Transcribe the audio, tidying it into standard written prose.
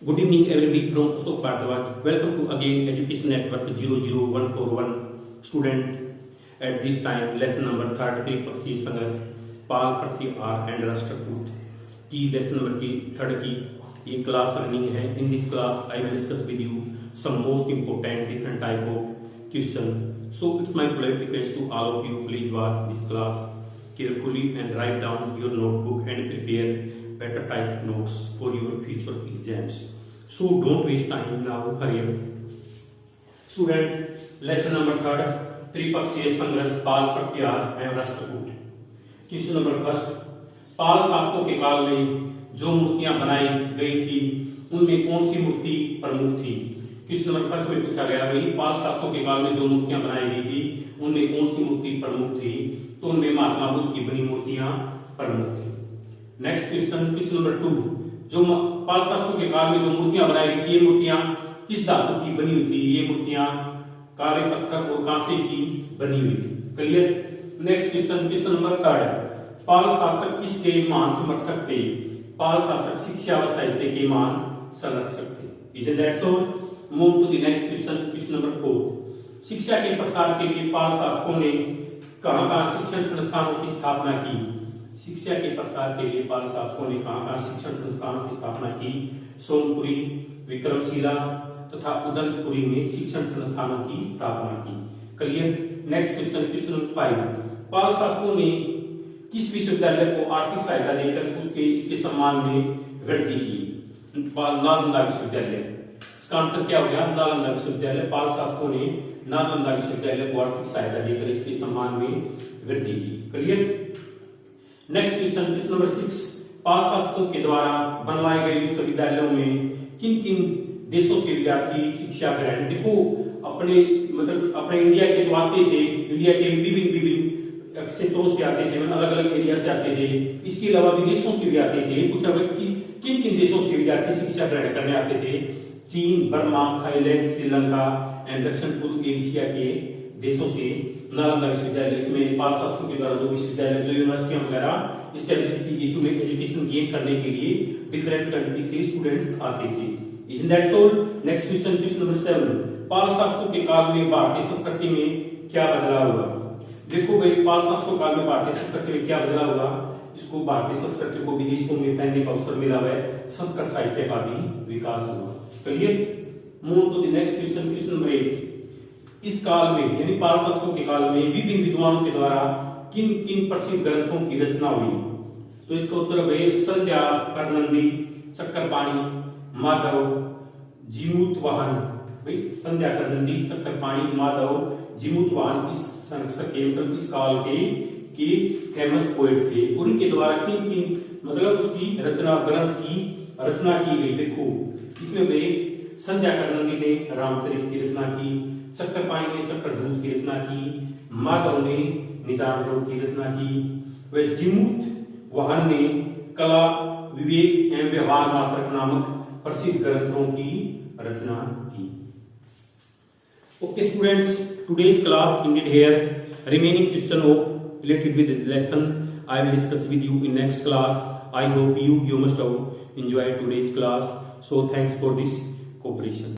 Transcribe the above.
Good evening, everybody from Ashok Bhardwaj. Welcome to again Education Network 00141 student. At this time, lesson number 33 पक्षीय संघर्ष पाल प्रत्याहार and Rashtrakuta की lesson number की third की ये क्लास रनिंग है. In this class, I will discuss with you some most important different type of question. So it's my polite request to all of you, please watch this class carefully and write down your notebook and prepare better type notes for your future exams. So don't waste time now. Hurry up. Student, lesson number third, त्रिपक्षीय संघर्ष पाल प्रत्याहार एवं Rashtrakuta. Question number first, पाल शासकों के काल में जो मूर्तियां बनाई गई थी उनमें कौन सी मूर्ति प्रमुख थी? क्वेश्चन नंबर फर्स्ट में पूछा गया भाई पाल शासकों के काल में जो मूर्तियां बनाई गई थी उनमें कौन सी मूर्ति प्रमुख थी? तो उनमें महात्मा बुद्ध की बनी मूर्तियां प्रमुख थी. नेक्स्ट क्वेश्चन, क्वेश्चन नंबर 2, जो पाल शासकों के काल में जो मूर्तियां बनाई गई थी ये मूर्तियां किस धातु की बनी हुई थी? ये मूर्तियां काले पत्थर और कांसे की बनी हुई थी. Clear. Next question, question number 3, पाल शासक किसके महान समर्थक थे? पाल शासक शिक्षा व साहित्य के महान संरक्षक थे. Isn't that so? Move to the next question, question number 4. शिक्षा के प्रसार के लिए पाल शासकों ने कहां-कहां शिक्षण संस्थानों की स्थापना की? शिक्षा के प्रसार के लिए पाल शासकों ने कहां-कहां शिक्षण संस्थानों की स्थापना की? सोनपुरी, विक्रमशिला तथा उदयपुरी में शिक्षण संस्थानों की स्थापना की. Clear. Next question, question number 5, पाल शासकों ने किस विश्वविद्यालय को आर्थिक सहायता देकर इसके सम्मान में वृद्धि की? नालंदा विश्वविद्यालय. इसका आंसर क्या हो गया? नालंदा विश्वविद्यालय. पाल शासकों ने नालंदा विश्वविद्यालय को आर्थिक सहायता देकर इसके सम्मान में वृद्धि की. Clear. Next question, question number 6, पाल शासकों के द्वारा बनवाए गए विश्वविद्यालयों में किन किन देशों से विद्यार्थी शिक्षा ग्रहण? देखो अपने इंडिया के तो आते थे, इंडिया के विभिन्न क्षेत्रों से आते थे, अलग अलग एरिया से आते थे. इसके अलावा विदेशों से भी आते थे. पूछा गया कि किन किन देशों से विद्यार्थी शिक्षा ग्रहण करने आते थे? चीन, बर्मा, थाईलैंड, श्रीलंका एंड दक्षिण पूर्व एशिया के देशों से नालंदा विश्वविद्यालय. इसमें पाल शासकों के द्वारा जो विश्वविद्यालय जो यूनिवर्सिटी वगैरह इस्टेब्लिश की गई थी एजुकेशन गेन करने के लिए डिफरेंट कंट्री से स्टूडेंट्स आते थे. Isn't that so? Next question, question number 7, पाल शासकों के काल में भारतीय संस्कृति में क्या बदलाव हुआ? देखो भाई पाल शासकों काल में भारतीय संस्कृति में क्या बदलाव हुआ? इसको भारतीय संस्कृति को विदेशों में पहनने का अवसर मिला है. संस्कृत साहित्य का भी विकास हुआ. Clear. Move to the next question, question number 8, इस काल में यानी पाल शासकों के काल में विभिन्न विद्वानों के द्वारा किन किन प्रसिद्ध ग्रंथों की रचना हुई? तो इसका उत्तर है संध्या, करनंदी, शक्करपाणी, माधव, जीमूतवाहन. भाई संध्या, करनंदी, शक्करपाणी, माधव, जीमूतवाहन इस संरक्षक के मतलब इस काल के फेमस पोएट थे. उनके द्वारा किन किन मतलब उसकी रचना ग्रंथ की रचना की गई? देखो इसमें भाई संध्या करनंदी ने रामचरित की रचना की, शक्करपाणी ने चक्रधूत की रचना की, माधव ने निदान योग की रचना की, व जीमूतवाहन ने कला, विवेक एवं व्यवहार मात्रक नामक प्रसिद्ध ग्रंथों की रचना की. Okay students, today's class ended here. Remaining question of related with this lesson I will discuss with you in next class. I hope you must have enjoyed today's class. So thanks for this cooperation.